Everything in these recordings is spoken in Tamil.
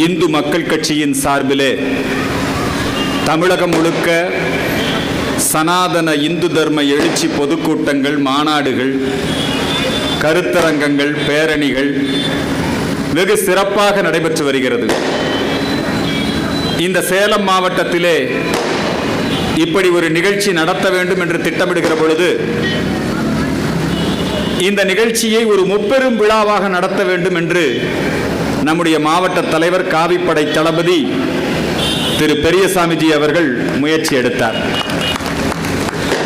இந்து மக்கள் கட்சியின் சார்பிலே தமிழகம் முழுக்க சனாதன இந்து தர்ம எழுச்சி பொதுக்கூட்டங்கள், மாநாடுகள், கருத்தரங்கங்கள், பேரணிகள் வெகு சிறப்பாக நடைபெற்று வருகிறது. இந்த சேலம் மாவட்டத்திலே இப்படி ஒரு நிகழ்ச்சி நடத்த வேண்டும் என்று திட்டமிடுகிற பொழுது இந்த நிகழ்ச்சியை ஒரு முப்பெரும் விழாவாக நடத்த வேண்டும் என்று நம்முடைய மாவட்ட தலைவர், காவிப்படை தளபதி திரு பெரியசாமிஜி அவர்கள் முயற்சி எடுத்தார்.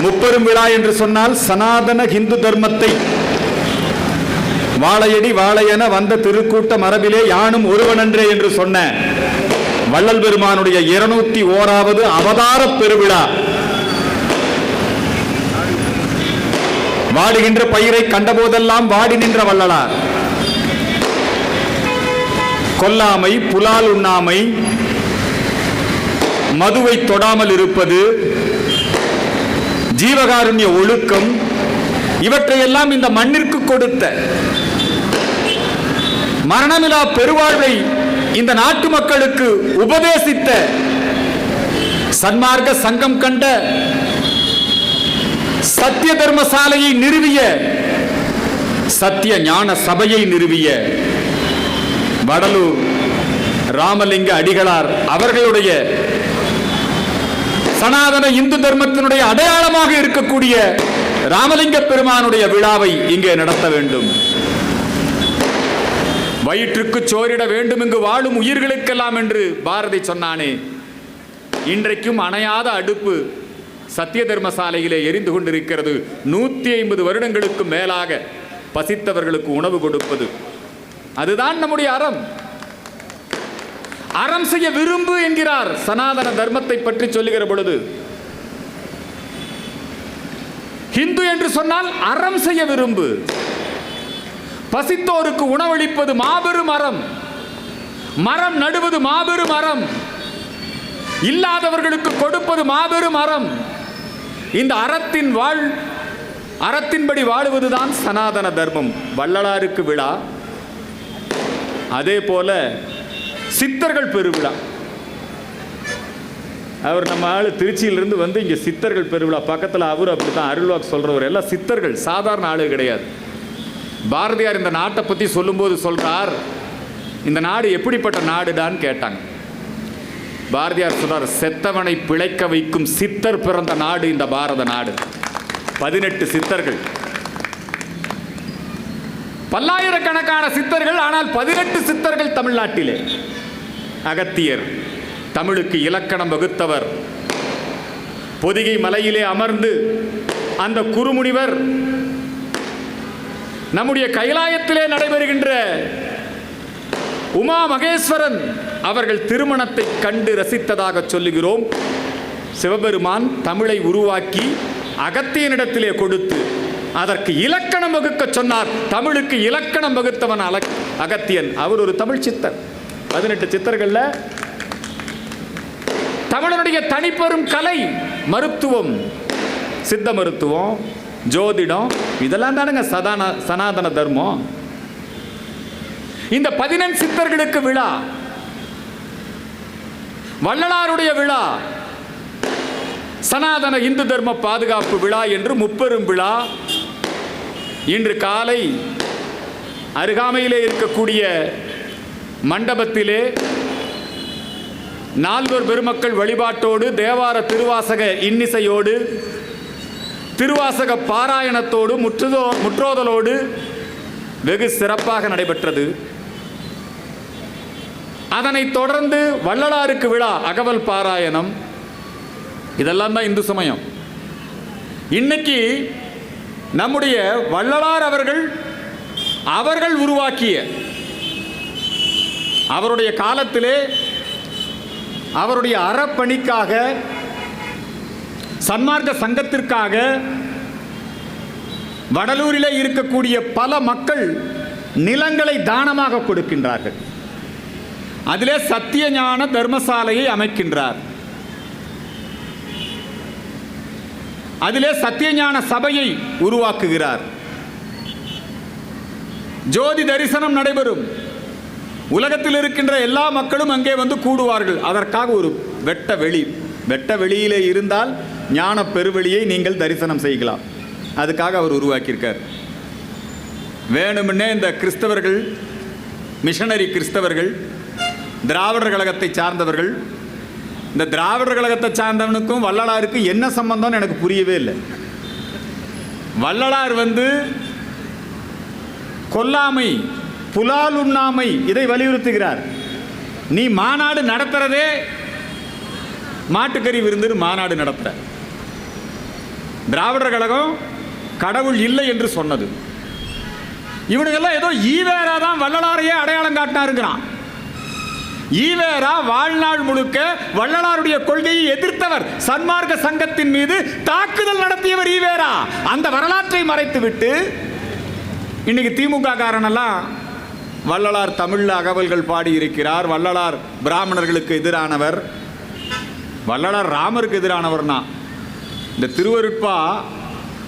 முப்பெரும் விழா என்று சொன்னால் சனாதன இந்து தர்மத்தை வாழையடி வாழையென வந்த திருக்கூட்ட மரபிலே யானும் ஒருவனன்றே என்று சொன்ன வள்ளல் பெருமானுடைய 201வது அவதார பெருவிழா. வாடுகின்ற பயிரை கண்டபோதெல்லாம் வாடி நின்ற வள்ளலார், கொல்லாமை, புலால் உண்ணாமை, மதுவை தொடாமல் இருப்பது, ஜீவகாருண்ய ஒழுக்கம், இவற்றையெல்லாம் இந்த மண்ணிற்கு கொடுத்த, மரணமிலா பெருவாழ்வை இந்த நாட்டு மக்களுக்கு உபதேசித்த, சன்மார்க்க சங்கம் கண்ட, சத்திய தர்மசாலையை நிறுவிய, சத்திய ஞான சபையை நிறுவிய வடலூர் ராமலிங்க அடிகளார் அவர்களுடைய சனாதன இந்து தர்மத்தினுடைய அடையாளமாக இருக்கக்கூடிய ராமலிங்க பெருமானுடைய விழாவை இங்கே நடத்த வேண்டும். வயிற்றுக்கு சோரிட வேண்டும் இங்கு வாழும் உயிர்களுக்கெல்லாம் என்று பாரதி சொன்னானே, இன்றைக்கும் அணையாத அடுப்பு சத்திய தர்மசாலையிலே எரிந்து கொண்டிருக்கிறது. 150 வருடங்களுக்கு மேலாக பசித்தவர்களுக்கு உணவு கொடுப்பது, அதுதான் நம்முடைய அறம். அறம் செய்ய விரும்பு என்கிறார் சனாதன தர்மத்தை பற்றி சொல்லுகிற பொழுது. ஹிந்து என்று சொன்னால் அறம் செய்ய விரும்பு. பசித்தோருக்கு உணவளிப்பது மாபெரும் அறம். மரம் நடுவது மாபெரும் அறம். இல்லாதவர்களுக்கு கொடுப்பது மாபெரும் அறம். இந்த அறத்தின்படி வாழுவதுதான் சனாதன தர்மம். வள்ளலாருக்கு விழா, அதே போல சித்தர்கள் பெருவிழா. அவர் நம்ம ஆளு திருச்சியிலிருந்து வந்து இங்கே சித்தர்கள் பெருவிழா பக்கத்தில், அவர் அப்படித்தான் அருள்வாக்கு சொல்றவர். எல்லாம் சித்தர்கள், சாதாரண ஆளு கிடையாது. பாரதியார் இந்த நாட்டை பற்றி சொல்லும்போது சொல்றார், இந்த நாடு எப்படிப்பட்ட நாடுடான்னு கேட்டாங்க. பாரதியார் சொல்றார், செத்தவனை பிழைக்க வைக்கும் சித்தர் பிறந்த நாடு இந்த பாரத நாடு. 18 சித்தர்கள், பல்லாயிரக்கணக்கான சித்தர்கள், ஆனால் 18 சித்தர்கள் தமிழ்நாட்டிலே. அகத்தியர் தமிழுக்கு இலக்கணம் வகுத்தவர். பொதிகை மலையிலே அமர்ந்து அந்த குருமுனிவர் நம்முடைய கைலாயத்திலே நடைபெறுகின்ற உமா மகேஸ்வரன் அவர்கள் திருமணத்தை கண்டு ரசித்ததாக சொல்லுகிறோம். சிவபெருமான் தமிழை உருவாக்கி அகத்தியனிடத்திலே கொடுத்து அதற்கு இலக்கணம் வகுக்க சொன்னார். தமிழுக்கு இலக்கணம் வகுத்தவன் அகத்தியன். அவர் ஒரு தமிழ் சித்தர். 18 சித்தர்கள்ல தமிழனுடைய தனிப்பெரும் கலை மருத்துவம், சித்த மருத்துவம், ஜோதிடம், இதெல்லாம் தானுங்க சனாதன தர்மம். இந்த 18 சித்தர்களுக்கு விழா, வள்ளலாருடைய விழா, சனாதன இந்து தர்ம பாதுகாப்பு விழா என்று முப்பெரும் விழா. இன்று காலை அருகாமையிலே இருக்கக்கூடிய மண்டபத்திலே நால்வர் பெருமக்கள் வழிபாட்டோடு, தேவார திருவாசக இன்னிசையோடு, திருவாசக பாராயணத்தோடு, முற்றோதலோடு வெகு சிறப்பாக நடைபெற்றது. அதனைத் தொடர்ந்து வள்ளலாருக்கு விழா, அகவல் பாராயணம், இதெல்லாம் தான் இந்து சமயம். இன்னைக்கு நம்முடைய வள்ளலார் அவர்கள் உருவாக்கிய, அவருடைய காலத்திலே அவருடைய அறப்பணிக்காக, சன்மார்க்க சங்கத்திற்காக வடலூரிலே இருக்கக்கூடிய பல மக்கள் நிலங்களை தானமாக கொடுக்கின்றார்கள். அதிலே சத்திய ஞான தர்மசாலையை அமைக்கின்றார். அதிலே சத்தியஞான சபையை உருவாக்குகிறார். ஜோதி தரிசனம் நடைபெறும். உலகத்தில் இருக்கின்ற எல்லா மக்களும் அங்கே வந்து கூடுவார்கள். அதற்காக ஒரு வெட்ட வெளியிலே இருந்தால் ஞான பெருவெளியை நீங்கள் தரிசனம் செய்யலாம். அதுக்காக அவர் உருவாக்கியிருக்கார். வேணுமுன்னே இந்த கிறிஸ்தவர்கள், மிஷனரி கிறிஸ்தவர்கள், திராவிடர் கழகத்தை சார்ந்தவர்கள், இந்த திராவிடர் கழகத்தை சார்ந்தவனுக்கும் வள்ளலாருக்கும் என்ன சம்பந்தம்னு எனக்கு புரியவே இல்லை. வள்ளலார் வந்து கொல்லாமை, புலால் உண்ணாமை இதை வலியுறுத்துகிறார். நீ மாநாடு நடத்துறதே மாட்டுக்கறி விருந்து மாநாடு நடத்துற. திராவிடர் கழகம் கடவுள் இல்லை என்று சொன்னது. இவனுக்கெல்லாம் ஏதோ ஈவேரா தான் வள்ளலாரையே அடையாளம் காட்டினாருங்கிறான். ஈவேரா வாழ்நாள் முழுக்க வள்ளலாருடைய கொள்கையை எதிர்த்தவர். சன்மார்க்க சங்கத்தின் மீது தாக்குதல் நடத்தியவர் ஈவேரா. அந்த வரலாற்றை மறைத்துவிட்டு இன்னைக்கு திமுக காரனெல்லாம் வள்ளலார் தமிழ்ல அகவல்கள் பாடி இருக்கிறார், வள்ளலார் பிராமணர்களுக்கு எதிரானவர், வள்ளலார் ராமருக்கு எதிரானவர்னா. இந்த திருவருட்பா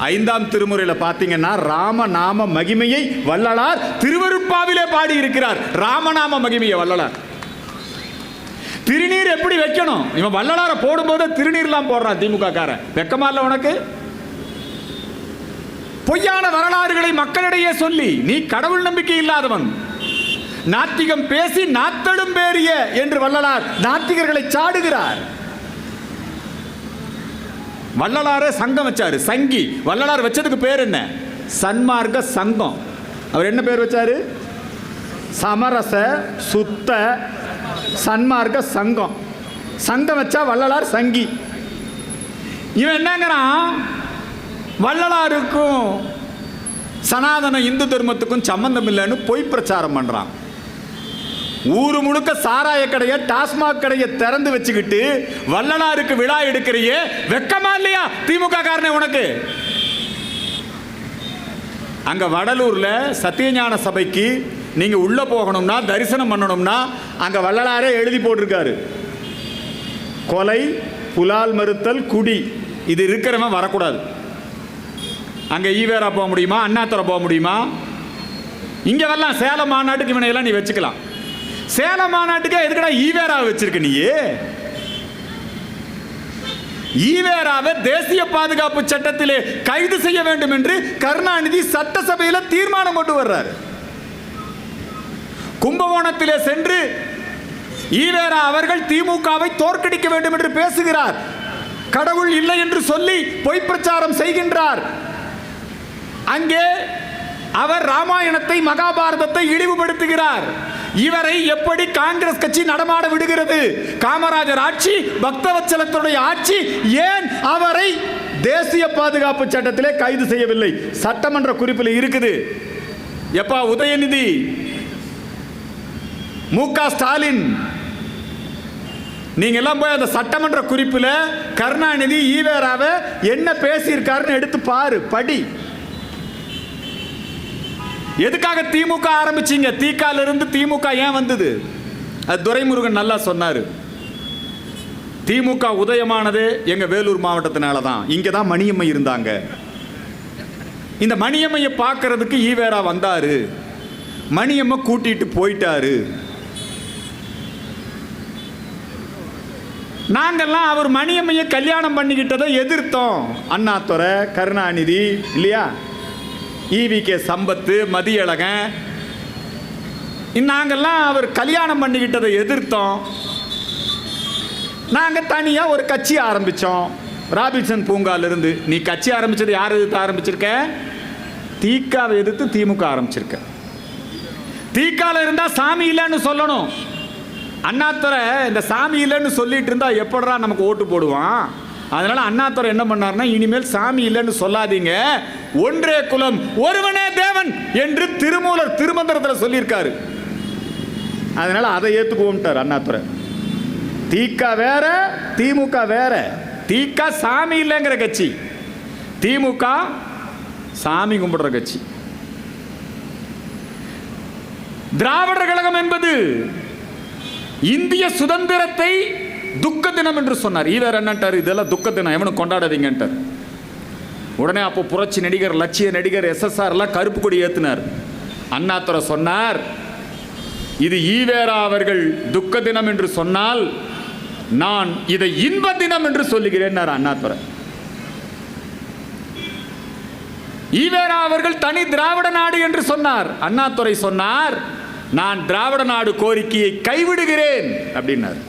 5ஆம் திருமுறையில் பார்த்தீங்கன்னா ராமநாம மகிமையை வள்ளலார் திருவருட்பாவிலே பாடி இருக்கிறார். ராமநாம மகிமையை வள்ளலார். திருநீர் எப்படி வைக்கணும், இவன் வள்ளலாரை போடும்போது திருநீர்லாம் போடுறான் திமுக காரன். வெக்கமா இல்ல உனக்கு? பொய்யான வரலாறுகளை மக்களிடையே சொல்லி நீ கடவுள் நம்பிக்கை இல்லாதவன், நாத்திகம் பேசி நாத்தடும் பேரிய என்று வள்ளலார் நாத்திகர்களை சாடுகிறார். வள்ளலார சங்கம் வச்சாரு, சங்கி. வள்ளலார் வச்சதுக்கு பேர் என்ன? சன்மார்க்க சங்கம். அவர் என்ன பேர் வச்சாரு? சமரச சுத்த சன்மார்க்க சங்கம். சங்கம் வச்சா வள்ளலார் சங்கி. இவன் என்னங்கிறான், வள்ளலாருக்கும் சனாதன இந்து தர்மத்துக்கும் சம்பந்தம் இல்லைன்னு பொய் பிரச்சாரம் பண்றான். ஊரு முழுக்க சாராய கடையை, டாஸ்மாக் கடையை திறந்து வச்சுக்கிட்டு வள்ளலாருக்கு விழா எடுக்கிறியே, வெக்கமா இல்லையா திமுக காரனே உனக்கு? அங்க வடலூர்ல சத்தியஞான சபைக்கு நீங்க உள்ள போகணும்னா, தரிசனம் பண்ணணும்னா அங்க வள்ளலாரே எழுதி போட்டிருக்காரு, கொலை, புலால் மறுத்தல், குடி இது இருக்கிறவன் வரக்கூடாது. அங்க ஈவேரா போக முடியுமா? அண்ணாதுரை போக முடியுமா? இங்க வரலாம். சேலம் மாநாட்டுக்கு இவனை எல்லாம் நீ வச்சுக்கலாம். சேலம் மாநாட்டுக்கு எதுக்கடா ஈவேராவை வச்சிருக்க நீ? ஈவேராவை தேசிய பாதுகாப்பு சட்டத்திலே கைது செய்ய வேண்டும் என்று கருணாநிதி சட்டசபையில் தீர்மானம் கொண்டு வர்றாரு. கும்பகோணத்திலே சென்று ஈவேரா அவர்கள் திமுகவை தோற்கடிக்க வேண்டும் என்று பேசுகிறார். கடவுள் இல்லை என்று சொல்லி பொய் பிரச்சாரம் செய்கின்றார். அங்கே அவர் ராமாயணத்தை, மகாபாரதத்தை இழிவுபடுத்துகிறார். இவரை எப்படி காங்கிரஸ் கட்சி நடமாட விடுகிறது? காமராஜர் ஆட்சி, பக்தவத்சலத்துடைய ஆட்சி, ஏன் அவரை தேசிய பாதுகாப்பு சட்டத்திலே கைது செய்யவில்லை? சட்டமன்ற குறிப்பில் இருக்குது. எப்பா உதயநிதி, மு.க. ஸ்டாலின், நீங்க எல்லாம் போய் அந்த சட்டமன்ற குறிப்பில் கருணாநிதி ஈவேராவை என்ன பேசியிருக்காருன்னு எடுத்து பாரு, படி. எதுக்காக திமுக ஆரம்பிச்சீங்க? தீக்கால இருந்து திமுக ஏன் வந்தது? அது துரைமுருகன் நல்லா சொன்னாரு. திமுக உதயமானது எங்க வேலூர் மாவட்டத்தினால தான். இங்க தான் மணியம்மை இருந்தாங்க. இந்த மணியம்மையை பார்க்கறதுக்கு ஈவேரா வந்தாரு, மணியம்மை கூட்டிட்டு போயிட்டாரு. நாங்கெல்லாம் அவர் மணியம்மையை கல்யாணம் பண்ணிக்கிட்டதை எதிர்த்தோம். அண்ணாதுரை, கருணாநிதி இல்லையா, ஈவிகே சம்பத்து, மதியழகன், நாங்கெல்லாம் அவர் கல்யாணம் பண்ணிக்கிட்டதை எதிர்த்தோம். நாங்கள் தனியாக ஒரு கட்சி ஆரம்பித்தோம், ராபின்சன் பூங்காலிருந்து. நீ கட்சி ஆரம்பித்தது யார் எதிர்த்து ஆரம்பிச்சிருக்க? தீக்காவை எதிர்த்து திமுக ஆரம்பிச்சிருக்க. தீக்கால இருந்தால் சாமி இல்லைன்னு சொல்லணும். அண்ணாதுரை இந்த சாமி இல்லைன்னு சொல்லிட்டு இருந்தா எப்படா நமக்கு ஓட்டு போடுவான்? அதனால அண்ணாதுரை என்ன பண்ணார்னா, இனிமேல் சாமி இல்லைன்னு சொல்லாதீங்க, ஒன்றே குலம் ஒருவனே தேவன் என்று திருமூலர் திருமந்திரத்தில் சொல்லியிருக்காரு. அதனால அதை ஏற்றுக்குவோம்ட்டார் அண்ணாதுரை. தீக வேற, திமுக வேற. தீக சாமி இல்லைங்கிற கட்சி, திமுக சாமி கும்பிடுற கட்சி. திராவிடர் கழகம் என்பது இந்திய சுதந்திரத்தை துக்க தினம் என்று சொன்னார். ஈவேர் என்னட்டார், இதெல்லாம் துக்க தினம், எவனும் கொண்டாடாதீங்கன்ட்டார். உடனே அப்போ புரட்சி நடிகர், லட்சிய நடிகர் SSR எல்லாம் கருப்பு கொடி ஏற்றினார். அண்ணாதுரை சொன்னார், இது ஈவேரா அவர்கள் துக்க தினம் என்று சொன்னால் நான் இதை இன்ப தினம் என்று சொல்லுகிறேன் அண்ணாதுரை. ஈவேரா அவர்கள் தனி திராவிட நாடு என்று சொன்னார். அண்ணாதுரை சொன்னார் நான் திராவிட நாடு கோரிக்கையை கைவிடுகிறேன் அப்படின்னார்.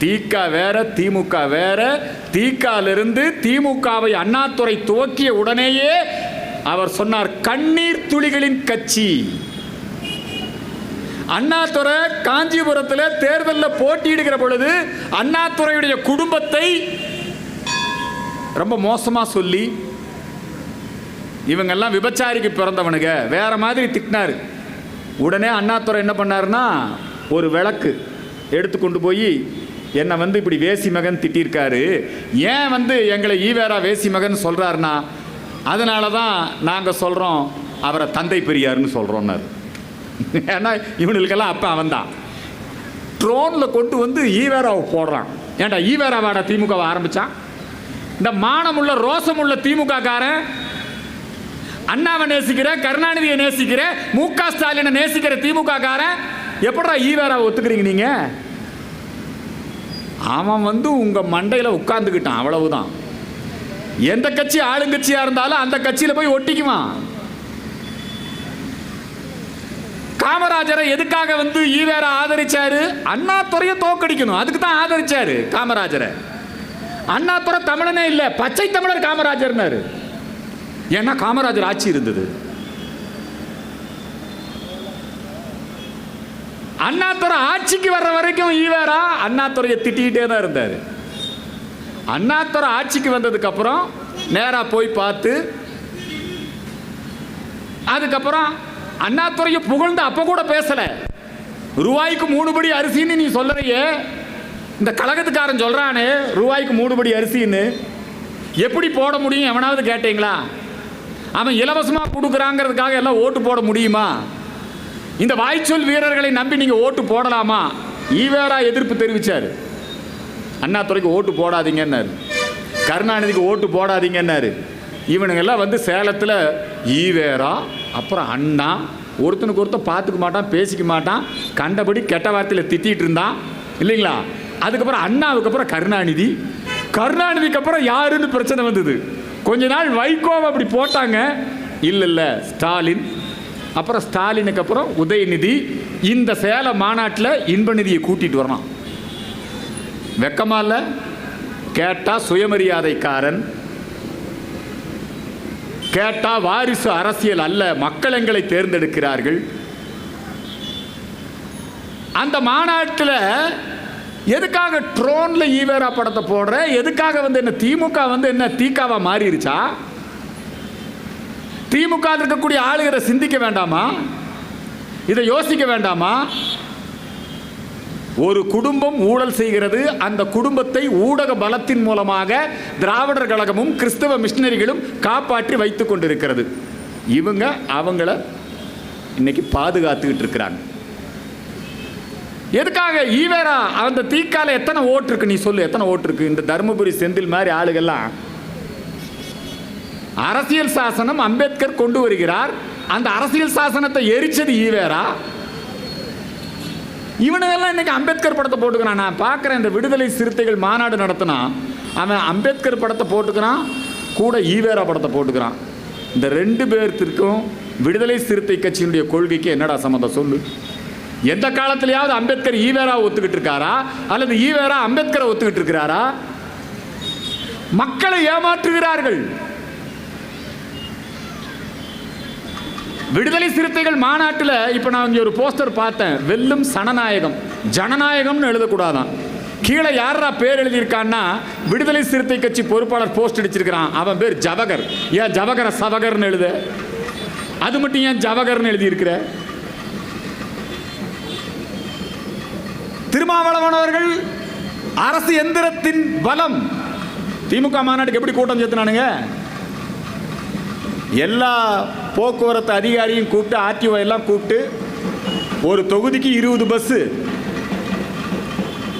திக வேற திமுக வேற. திகாலிருந்து திமுகவை அண்ணாதுரை துவக்கிய உடனேயே அவர் சொன்னார் கண்ணீர் துளிகளின் கட்சி. அண்ணாதுரை காஞ்சிபுரத்தில் தேர்தலில் போட்டியிடுகிற பொழுது அண்ணாதுரையுடைய குடும்பத்தை ரொம்ப மோசமா சொல்லி இவங்கெல்லாம் விபச்சாரிக்கு பிறந்தவனுங்க வேற மாதிரி திட்டினாரு. உடனே அண்ணாதுரை என்ன பண்ணாருன்னா ஒரு விளக்கு எடுத்துக்கொண்டு போய் என்னை இப்படி வேசி மகன் திட்டிருக்காரு, ஏன் எங்களை ஈவேரா வேசி மகன் சொல்றாருன்னா அதனால தான் நாங்கள் சொல்கிறோம் அவரை தந்தை பெரியார்னு சொல்கிறோன்னாரு. ஏன்னா இவனுக்கெல்லாம் அப்போ அவன் தான் ட்ரோனில் கொண்டு ஈவேராவை போடுறான். ஏன்டா ஈவேராவாடா திமுகவை ஆரம்பித்தான்? இந்த மானமுள்ள ரோசமுள்ள திமுக காரன் அண்ணாவை நேசிக்கிற, கருணாநிதியை நேசிக்கிற, மு.க. ஸ்டாலினை நேசிக்கிற திமுக காரன் எப்படா ஈவேராவை ஒத்துக்கிறீங்க நீங்க? அவன் உங்க மண்டையில் உட்கார்ந்துக்கிட்டான், அவ்வளவுதான். எந்த கட்சி ஆளுங்கட்சியா இருந்தாலும் அந்த கட்சியில போய் ஒட்டிக்குவான். காமராஜரை எதுக்காக ஈவேரா ஆதரிச்சாரு? அண்ணாதுரையை தோக்கடிக்கணும், அதுக்கு தான் ஆதரிச்சாரு காமராஜரை. அண்ணாதுரை தமிழனே இல்லை, பச்சை தமிழர் காமராஜர்னாரு. ஏன்னா காமராஜர் ஆட்சி இருந்தது. அண்ணாதுரை ஆட்சிக்கு வர்ற வரைக்கும் ஈவேரா அண்ணாதுரையை திட்டிக்கிட்டே தான் இருந்தார். அண்ணாதுரை ஆட்சிக்கு வந்ததுக்கு அப்புறம் நேரா போய் பார்த்து அதுக்கப்புறம் அண்ணாதுரையை புகழ்ந்து அப்ப கூட பேசல. ரூபாய்க்கு 3 படி அரிசின்னு நீ சொல்றியே, இந்த கழகத்துக்காரன் சொல்றானே ரூபாய்க்கு 3 படி அரிசின்னு எப்படி போட முடியும் எவனாவது கேட்டீங்களா? அவன் இலவசமா கொடுக்குறாங்கிறதுக்காக எல்லாம் ஓட்டு போட முடியுமா? இந்த வாய்ச்சொல் வீரர்களை நம்பி நீங்க ஓட்டு போடலாமா? ஈவேரா எதிர்ப்பு தெரிவிச்சார். அண்ணாதுரைக்கு ஓட்டு போடாதீங்கன்னாரு, கருணாநிதிக்கு ஓட்டு போடாதீங்கன்னாரு. இவனுங்கெல்லாம் சேலத்தில் ஈவேரா அப்புறம் அண்ணா ஒருத்தனுக்கு ஒருத்தர் பார்த்துக்க மாட்டான், பேசிக்க மாட்டான், கண்டபடி கெட்ட வார்த்தையில் திட்டிகிட்டு இருந்தான் இல்லைங்களா? அதுக்கப்புறம் அண்ணாவுக்கு அப்புறம் கருணாநிதி, கருணாநிதிக்கு அப்புறம் யாருன்னு பிரச்சனை வந்தது. கொஞ்ச நாள் வைகோவை அப்படி போட்டாங்க, இல்லை ஸ்டாலின், அப்புறம் ஸ்டாலினுக்கு அப்புறம் உதயநிதி. இந்த சேலம் மாநாட்டில் இன்பநிதியை கூட்டிட்டு வரணும். வெக்கமா இல்லை? கேட்டா சுயமரியாதைக்காரன், கேட்டா வாரிசு அரசியல் அல்ல, மக்கள் எங்களை தேர்ந்தெடுக்கிறார்கள். அந்த மாநாட்டில் எதுக்காக ட்ரோன்ல ஈவேரா படத்தை போடுற? எதுக்காக என்ன திமுக என்ன தீக்காவா மாறிடுச்சா? திமுக இருக்கக்கூடிய ஆளுகளை சிந்திக்க வேண்டாமா? இதை யோசிக்க வேண்டாமா? ஒரு குடும்பம் ஊழல் செய்கிறது, அந்த குடும்பத்தை ஊடக பலத்தின் மூலமாக திராவிடர் கழகமும் கிறிஸ்தவ மிஷனரிகளும் காப்பாற்றி வைத்துக் கொண்டிருக்கிறது. இவங்க அவங்கள இன்னைக்கு பாதுகாத்துக்கிட்டு இருக்கிறாங்க. எதுக்காக ஈவேரா அந்த தீக்கால எத்தனை ஓட்டு இருக்கு? நீ சொல்லு, எத்தனை ஓட்டு இருக்கு? இந்த தர்மபுரி செந்தில் மாதிரி ஆளுகள்லாம் அரசியல் சாசனம் அம்பேத்கர் கொண்டு வருகிறார், அந்த அரசியல் சாசனத்தை எரிச்சது ஈவேரா. இவனுங்கெல்லாம் இன்னைக்கு அம்பேத்கர் படத்தை போட்டுக்கிறான். நான் பார்க்குறேன், இந்த விடுதலை சிறுத்தைகள் மாநாடு நடத்தினா அவன் அம்பேத்கர் படத்தை போட்டுக்கிறான், கூட ஈவேரா படத்தை போட்டுக்கிறான். இந்த 2 பேர்த்திற்கும் விடுதலை சிறுத்தை கட்சியினுடைய கொள்கைக்கு என்னடா சம்மந்தம் சொல்லு? எந்த காலத்திலேயாவது அம்பேத்கர் ஈவேரா ஒத்துக்கிட்டு இருக்காரா அல்லது ஈவேரா அம்பேத்கரை ஒத்துக்கிட்டு இருக்கிறாரா? மக்களை ஏமாற்றுகிறார்கள். விடுதலை சிறுத்தைகள் மாநாட்டில் இப்போ நான் இங்கே ஒரு போஸ்டர் பார்த்தேன், வெல்லும் சனநாயகம், ஜனநாயகம்னு எழுதக்கூடாதான். கீழே யாரா பேர் எழுதியிருக்கான்னா விடுதலை சிறுத்தை கட்சி பொறுப்பாளர் போஸ்ட் அடிச்சிருக்கிறான், அவன் பேர் ஜவகர். ஏன் ஜவகர சவகர்னு எழுத? அது மட்டும் ஏன் ஜவகர்னு எழுதியிருக்கிற? திருமாவளவன் அவர்கள் அரசு எந்திரத்தின் பலம். திமுக மாநாட்டுக்கு எப்படி கூட்டம் சேர்த்துனானுங்க? எல்லா போக்குவரத்து அதிகாரியும் கூப்பிட்டு, ஆர்டிஓ எல்லாம் கூப்பிட்டு, ஒரு தொகுதிக்கு 20 பஸ்ஸு,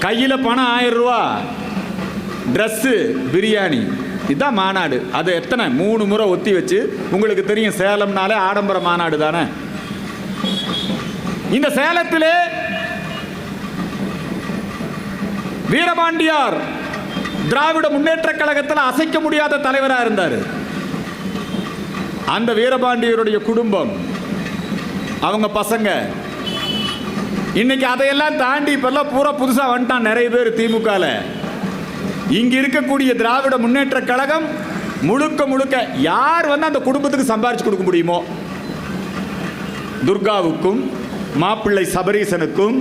கையில் பணம் 1000 ரூபா, ட்ரெஸ்ஸு, பிரியாணி. இதுதான் மாநாடு. அது எத்தனை 3 முறை ஒத்தி வச்சு, உங்களுக்கு தெரியும் சேலம்னாலே ஆடம்பர மாநாடு தானே. இந்த சேலத்திலே வீரபாண்டியார் திராவிட முன்னேற்ற கழகத்தில் அசைக்க முடியாத தலைவராக இருந்தார். அந்த வீரபாண்டியருடைய குடும்பம், அவங்க பசங்க இன்னைக்கு அதையெல்லாம் தாண்டி இப்பெல்லாம் பூரா புதுசா வந்துட்டான் நிறைய பேர் திமுகல. இங்க இருக்கக்கூடிய திராவிட முன்னேற்ற கழகம் முழுக்க முழுக்க யார் வந்து அந்த குடும்பத்துக்கு சம்பாரிச்சு கொடுக்க முடியுமோ, துர்காவுக்கும் மாப்பிள்ளை சபரீசனுக்கும்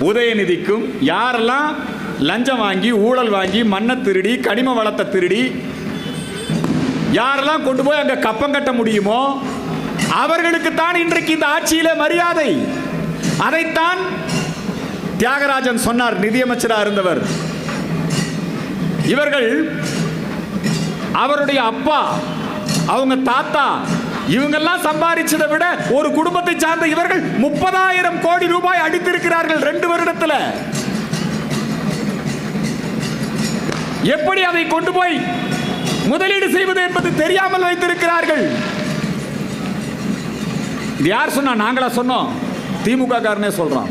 உதயநிதிக்கும் யாரெல்லாம் லஞ்சம் வாங்கி ஊழல் வாங்கி மண்ணை திருடி கனிம வளத்தை திருடி யாரெல்லாம் கொண்டு போய் அங்க கப்பம் கட்ட முடியுமோ அவர்களுக்கு தான் இன்றைக்கு இந்த ஆட்சியில மரியாதை. அதைத்தான் தியாகராஜன் சொன்னார், நிதியமைச்சராக இருந்தவர். இவர்கள் அவருடைய அப்பா, அவங்க தாத்தா, இவங்கெல்லாம் சம்பாதிச்சதை விட ஒரு குடும்பத்தை சார்ந்த இவர்கள் 30,000 கோடி ரூபாய் அடித்திருக்கிறார்கள் 2 வருடத்தில். எப்படி அதை கொண்டு போய் முதலீடு செய்வது என்பது தெரியாமல் வைத்திருக்கிறார்கள். யார் சொன்னா? நாங்களா சொன்னோம்? திமுக காரனே சொல்றான்.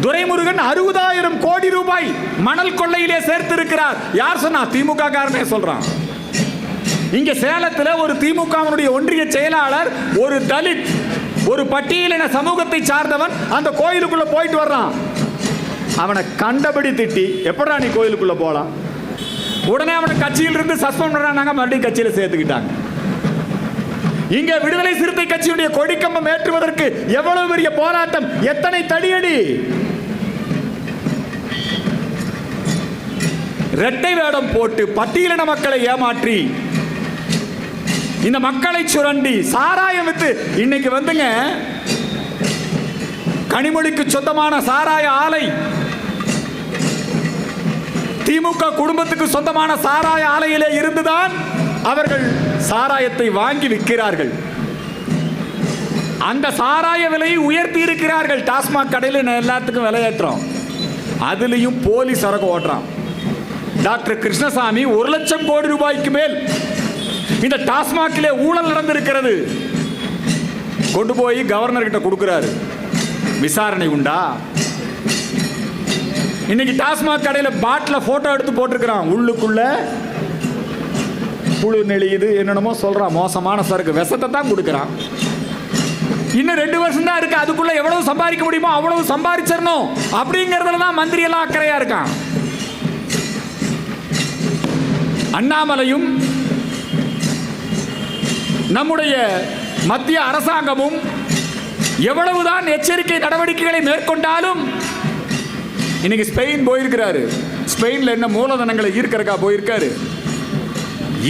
துரைமுருகன் 60,000 கோடி ரூபாய் மணல் கொள்ளையிலே சேர்த்திருக்கிறார். யார் சொன்னா? திமுக காரனே சொல்றான். இங்க சேலத்தில் ஒரு திமுகவினுடைய ஒன்றிய செயலாளர், ஒரு தலித், ஒரு பட்டியலின சமூகத்தை சார்ந்தவன் அந்த கோயிலுக்குள்ள போயிட்டு வர்றான். அவனை கண்டபடி திட்டி, எப்படா நீ கோயிலுக்குள்ள போலாம்? உடனே அவனை கட்சியிலிருந்து சஸ்பெண்ட் பண்ணாங்க, மறுபடியும் கட்சியில் சேர்த்துக்கிட்டாங்க. இங்க விடுதலை சிறுத்தை கட்சியுடைய கொடிக்கம்பம் ஏற்றுவதற்கு எவ்வளவு பெரிய போராட்டம், எத்தனை தடியடி! இரட்டை வேடம் போட்டு பட்டியலின மக்களை ஏமாற்றி இந்த மக்களை சுரண்டி சாராயம் வித்து இன்னைக்கு வந்துங்க கனிமொழிக்கு சொந்தமான சாராய ஆலை, திமுக குடும்பத்துக்கு சொந்தமான சாராய ஆலையிலே இருந்துதான் அவர்கள் சாராயத்தை வாங்கி விற்கிறார்கள். அந்த சாராய விலையை உயர்த்தி இருக்கிறார்கள். டாஸ்மாக் கடையில் எல்லாத்துக்கும் விலையேற்றம், அதுலயும் போலி சரக்கு ஓட்டுறான். டாக்டர் கிருஷ்ணசாமி 1 லட்சம் கோடி ரூபாய்க்கு மேல் இந்த டாஸ்மாகிலே ஊழல் நடந்திருக்கிறது. கொண்டு போய் கவர்னர் கிட்ட கொடுக்கிறாரு. விசாரணை உண்டா? இன்னைக்கு டாஸ்மாக் கடையில் பாட்டில் போட்டோ எடுத்து போட்டிருக்கிறான். உள்ளுக்குள்ள புழு நெளியுது என்னென்னமோ சொல்றான். மோசமான சரக்கு, விஷத்தை தான் கொடுக்கிறான். இன்னும் 2 வருஷம் தான் இருக்கு. அதுக்குள்ள எவ்வளவு சம்பாதிக்க முடியுமோ அவ்வளவு சம்பாதிச்சிடணும் அப்படிங்கறதுல தான் மந்திரி எல்லாம் அக்கறையா இருக்கான். அண்ணாமலையும் நம்முடைய மத்திய அரசாங்கமும் எவ்வளவுதான் எச்சரிக்கை நடவடிக்கைகளை மேற்கொண்டாலும், இன்னைக்கு ஸ்பெயின் போயிருக்கிறாரு. ஸ்பெயின்ல என்ன மூலதனங்களை ஈர்க்கறக்கா போயிருக்காரு.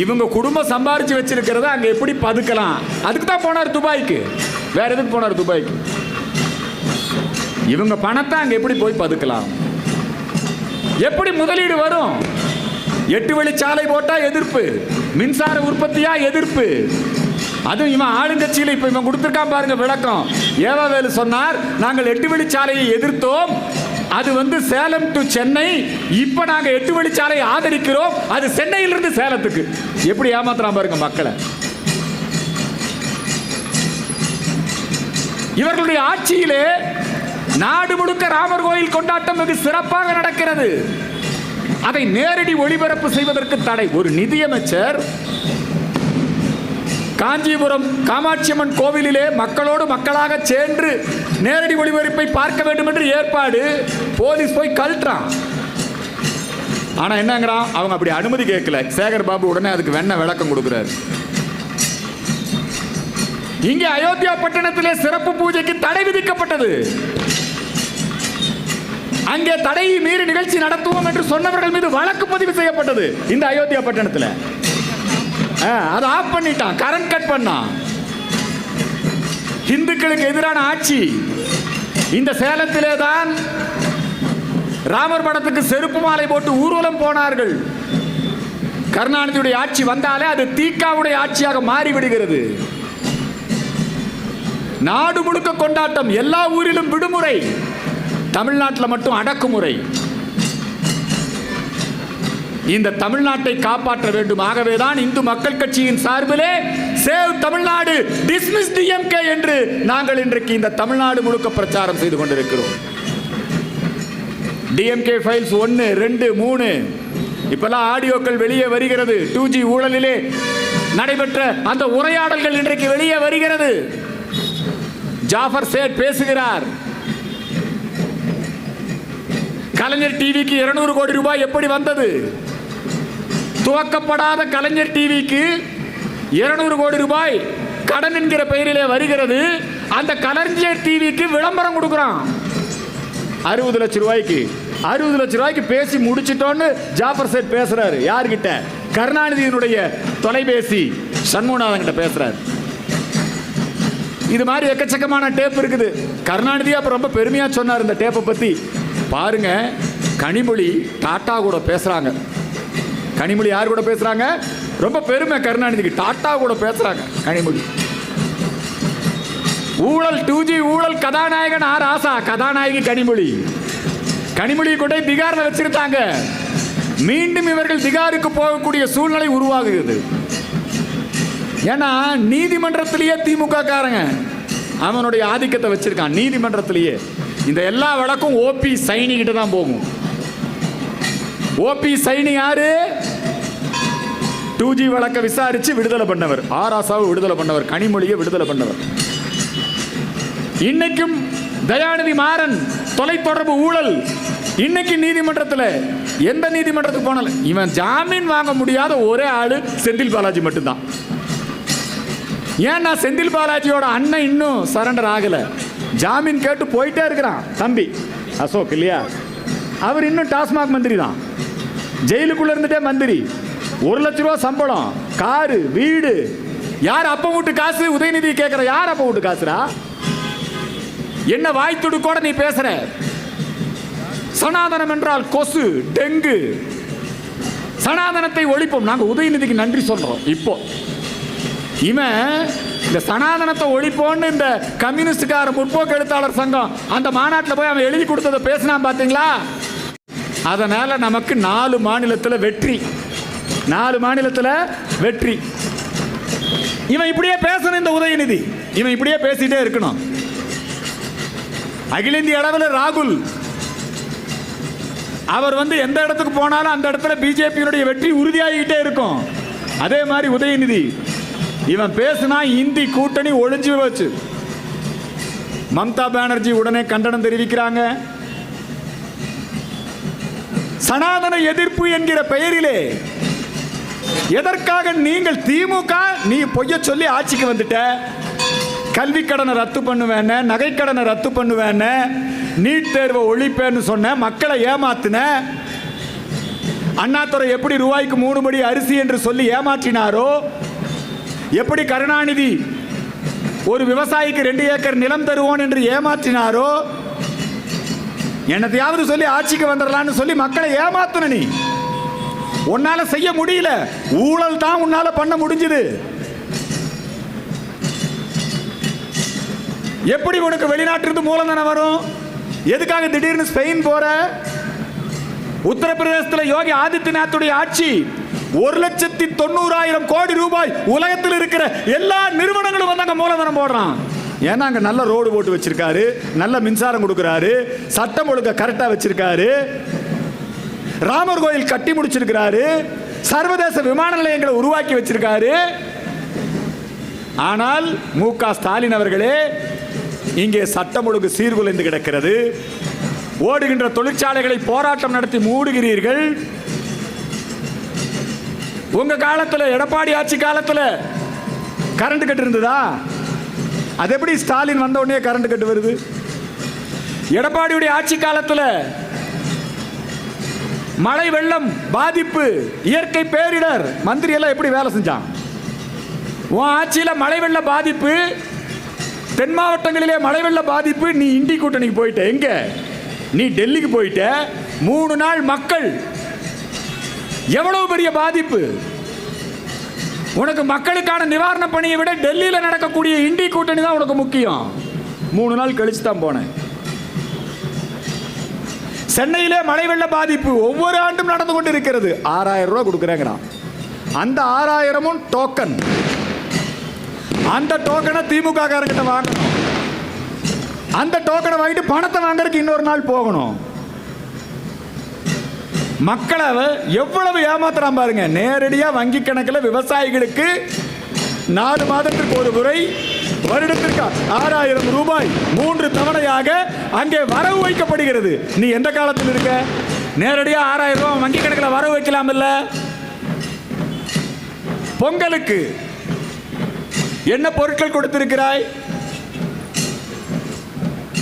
இவங்க குடும்பம் சம்பாரிச்சு வச்சிருக்கிறத அங்க எப்படி பதுக்கலாம், அதுக்கு தான் போனார் துபாய்க்கு. வேற எதுக்கு போனார் துபாய்க்கு? இவங்க பணத்தை அங்க எப்படி போய் பதுக்கலாம், எப்படி முதலீடு வரும்? 8 வழிச்சாலை போட்டா எதிர்ப்பு, மின்சார உற்பத்தியா எதிர்ப்பு. அதுவும் இவன் ஆளுங்கட்சியில் இப்ப இவன் கொடுத்திருக்கான் பாருங்க விளக்கம். ஏவாவேலு சொன்னார், நாங்கள் 8 வழிச்சாலையை எதிர்த்தோம், அது வந்து சேலம் டு சென்னை, இப்ப நாங்க 8 வழிச்சாலையை ஆதரிக்கிறோம், அது சென்னையிலிருந்து சேலத்துக்கு. எப்படி ஏமாத்துறான் பாருங்க மக்களை. இவர்களுடைய ஆட்சியிலே நாடு முழுக்க ராமர் கோயில் கொண்டாட்டம் வெகு சிறப்பாக நடக்கிறது. அதை நேரடி ஒளிபரப்பு செய்வதற்கு தடை. ஒரு நிதியமைச்சர் காஞ்சிபுரம் காமாட்சியம்மன் கோவிலிலே மக்களோடு மக்களாக சென்று நேரடி ஒளிபரப்பை பார்க்க வேண்டும் என்று ஏற்பாடு, போலீஸ் போய் கழட்டுறான். ஆனா என்னங்கிறான், அவங்க அப்படி அனுமதி கேட்கல. சேகர் பாபு உடனே அதுக்கு விளக்கம் கொடுக்கிறார். இங்கே அயோத்தியா பட்டணத்திலே சிறப்பு பூஜைக்கு தடை விதிக்கப்பட்டது. அங்கே தடையை மீறி நிகழ்ச்சி நடத்துவோம் என்று சொன்னவர்கள் மீது வழக்கு பதிவு செய்யப்பட்டது. இந்த அயோத்தியா பட்டணத்தில் அதை ஆஃப் பண்ணிட்டான், கரண்ட் கட் பண்ணான். இந்துக்களுக்கு எதிரான ஆட்சி. இந்த சேலத்திலே தான் ராமர் படத்துக்கு செருப்பு மாலை போட்டு ஊர்வலம் போனார்கள். கருணாநிதியுடைய ஆட்சி வந்தாலே அது தீக்காவுடைய ஆட்சியாக மாறிவிடுகிறது. நாடு முழுக்க கொண்டாட்டம், எல்லா ஊரிலும் விடுமுறை, தமிழ்நாட்டில் மட்டும் அடக்குமுறை. இந்த தமிழ்நாட்டை காப்பாற்ற வேண்டும். ஆகவேதான் இந்து மக்கள் கட்சியின் சார்பிலே சேவ் தமிழ்நாடு, டிஸ்மிஸ் டிஎம்கே என்று நாங்கள் இன்றைக்கு இந்த தமிழ்நாடு முழுக்க பிரச்சாரம் செய்து கொண்டிருக்கிறோம். டிஎம்கே ஃபைல்ஸ் 1, 2, 3 இப்பெல்லாம் ஆடியோக்கள் வெளியே வருகிறது. 2G ஊழலிலே நடைபெற்ற அந்த உரையாடல்கள் இன்றைக்கு வெளியே வருகிறது. ஜாஃபர் சேட் பேசுகிறார். கலைஞர் டிவிக்கு 200 கோடி ரூபாய் எப்படி வந்தது? துவக்கப்படாத கலைஞர் டிவிக்கு 200 கோடி ரூபாய் கடன் என்கிற பெயரிலே வருகிறது. அந்த கலைஞர் டிவிக்கு விளம்பரம் கொடுக்குறான் 60 லட்சம் ரூபாய்க்கு. 60 லட்சம் ரூபாய்க்கு பேசி முடிச்சிட்டோன்னு ஜாஃபர் சேட் பேசுறாரு. யார்கிட்ட? கருணாநிதியினுடைய தொலைபேசி சண்முகநாதன் கிட்ட பேசுறாரு. இது மாதிரி எக்கச்சக்கமான டேப் இருக்குது. கருணாநிதி அப்ப ரொம்ப பெருமையா சொன்னார் இந்த டேப்பை பத்தி. பாருங்க, கனிமொழி டாட்டா கூட பேசுறாங்க. கனிமொழி யார் கூட பேசுறாங்க? ரொம்ப பெருமை கருணாநிதிக்கு. டாட்டா கூட பேசுறாங்க கனிமொழி. ஊழல் 2G ஊழல் கதாநாயகன் ஆர் ஆசா, கதாநாயகி கனிமொழி. கனிமொழி கூட திகாரில் வச்சிருந்தாங்க. மீண்டும் இவர்கள் திகாருக்கு போகக்கூடிய சூழ்நிலை உருவாகுகிறது. ஏன்னா நீதிமன்றத்திலேயே திமுக காரங்க அவனுடைய ஆதிக்கத்தை வச்சிருக்கான். நீதிமன்றத்திலேயே இந்த எல்லா வழக்கும் ஓபி சைனி கிட்ட தான் போகும். ஓபி சைனி யாரு? 2G வழக்கை விசாரிச்சு விடுதலை பண்ணவர். ஆர் ஆசாவை விடுதலை பண்ணவர், கனிமொழியை விடுதலை பண்ணவர். இன்னைக்கும் தயாநிதி மாறன் தொலைத்தொடர்பு ஊழல் இன்னைக்கு நீதிமன்றத்தில். எந்த நீதிமன்றத்துக்கு போனாலும் இவன் ஜாமீன் வாங்க முடியாத ஒரே ஆளு செந்தில் பாலாஜி மட்டும்தான். ஏன்னா செந்தில் பாலாஜியோட அண்ணன் இன்னும் சரண்டர் ஆகல. ஜாமீன் கேட்டு போயிட்டே இருக்கிறான் தம்பி அசோக் இல்லையா? அவர் இன்னும் டாஸ்மாக் மந்திரி தான். ஜெயிலுக்குள்ள இருந்துட்டே மந்திரி. 1 லட்ச ரூபா சம்பளம், காரு, வீடு. யார் அப்ப வீட்டு காசு? உதயநிதி கேட்கிற. யார் அப்ப வீட்டு காசுரா? என்ன வாய் துடுக்கோட நீ பேசுற? சனாதனம் என்றால் கொசு, டெங்கு. சனாதனத்தை ஒழிப்போம். நாங்க உதயநிதிக்கு நன்றி சொல்றோம். இப்போ இவன் இந்த சனாதனத்தை ஒழிப்போன்னு இந்த கம்யூனிஸ்டுக்கார முற்போக்கு எழுத்தாளர் சங்கம் அந்த மாநாட்டில் போய் அவன் எழுதி கொடுத்ததை பேசினான் பாத்தீங்களா? அதனால நமக்கு 4 மாநிலத்தில் வெற்றி. 4 மாநிலத்தில் வெற்றி. இவன் இப்படியே பேசணும். இந்த உதயநிதி இவன் இப்படியே பேசிட்டே இருக்கணும். அகில இந்திய அளவில் ராகுல் அவர் எந்த இடத்துக்கு போனாலும் அந்த இடத்துல பிஜேபியினுடைய வெற்றி உறுதியாகிட்டே இருக்கும். அதே மாதிரி உதயநிதி இவன் பேசினா இந்தி கூட்டணி ஒழிஞ்சு வச்சு. மம்தா பானர்ஜி உடனே கண்டனம் தெரிவிக்கிறாங்க. சனாதன எதிர்ப்பு என்கிற பெயரிலே எதற்காக நீங்கள் திமுக நீ பொய்ய சொல்லி ஆட்சிக்கு வந்துட்ட? கல்வி கடனை ரத்து பண்ணுவேன், நகை கடனை ரத்து பண்ணுவேன், நீட் தேர்வை ஒழிப்பேன்னு சொன்ன, மக்களை ஏமாத்தின. அண்ணாதுரை எப்படி ரூபாய்க்கு 3 படி அரிசி என்று சொல்லி ஏமாற்றினாரோ, எப்படி கருணாநிதி ஒரு விவசாயிக்கு 2 ஏக்கர் நிலம் தருவோம் என்று ஏமாற்றினாரோ, என்னத்தையாவது சொல்லி ஆட்சிக்கு வந்துடலான்னு சொல்லி மக்களை ஏமாத்தின. நீ உன்னால செய்ய முடியல. ஊழல் தான் உன்னால பண்ண முடிஞ்சது. எப்படி உனக்கு வெளிநாட்டிலிருந்து மூலதனம் வரும்? எதுக்காக திடீர்னு ஸ்பெயின் போற? உத்தரப்பிரதேசத்தில் யோகி ஆதித்யநாத்துடைய ஆட்சி 1,90,000 கோடி ரூபாய் உலகத்தில் இருக்கிற எல்லா நிறுவனங்களும் அங்க மூலதனம் போடுறான். ஏன்னா அங்க நல்ல ரோடு போட்டு வச்சிருக்காரு, நல்ல மின்சாரம் கொடுக்கிறாரு, சட்டம் ஒழுங்க கரெக்டா வச்சிருக்காரு, ராமர் கோயில் கட்டி முடிச்சிருக்கிறாரு, சர்வதேச விமான நிலையங்களை உருவாக்கி வச்சிருக்காரு. ஆனால் மு.க. ஸ்டாலின் அவர்களே, இங்கே சட்டம் ஒழுங்கு சீர்குலைந்து கிடக்கிறது. ஓடுகின்ற தொழிற்சாலைகளை போராட்டம் நடத்தி மூடுகிறீர்கள். உங்க காலத்தில், எடப்பாடி ஆட்சி காலத்தில் கரண்ட் கட்டு இருந்ததா? அது எப்படி ஸ்டாலின் வந்த உடனே கரண்ட் கட்டு வருது? எடப்பாடியுடைய ஆட்சி காலத்தில் மழை வெள்ளம் பாதிப்பு, இயற்கை பேரிடர், மந்திரி எல்லாம் எப்படி வேலை செஞ்சான்? உன் ஆட்சியில் மழை வெள்ள பாதிப்பு, தென் மாவட்டங்களிலே மழை வெள்ள பாதிப்பு. நீ இண்டி கூட்டணிக்கு போயிட்ட. எங்க? நீ டெல்லிக்கு போயிட்ட. 3 நாள் மக்கள் எவ்வளவு பெரிய பாதிப்பு. உனக்கு மக்களுக்கான நிவாரண பணியை விட டெல்லியில் நடக்கக்கூடிய இண்டி கூட்டணி தான் உனக்கு முக்கியம். 3 நாள் கழிச்சு தான் போனேன். சென்னையிலே மழை வெள்ள பாதிப்பு ஒவ்வொரு ஆண்டும் நடந்து கொண்டு இருக்கிறது. 6,000 ரூபாய் கொடுக்குறேங்கிறான். அந்த 6,000ம் டோக்கன். அந்த டோக்கனை திமுக காரங்கிட்ட வாங்கணும். அந்த டோக்கனை வாங்கிட்டு பணத்தை வாங்குறதுக்கு இன்னொரு நாள் போகணும். மக்களை எவ்வளவு ஏமாத்துறான் பாருங்க. நேரடியாக வங்கி கணக்கில் விவசாயிகளுக்கு 4 மாதத்திற்கு ஒரு முறை வருடத்திற்கு 6000 ரூபாய் 3 தவணையாக அங்கே வரவு வைக்கப்படுகிறது. நீ எந்த காலத்தில் இருக்க? நேரடியாக 6000 ரூபாய் வங்கி கணக்கில் வரவு வைக்கலாம் இல்ல? பொங்கலுக்கு என்ன பொருட்கள் கொடுத்திருக்கிறாய்?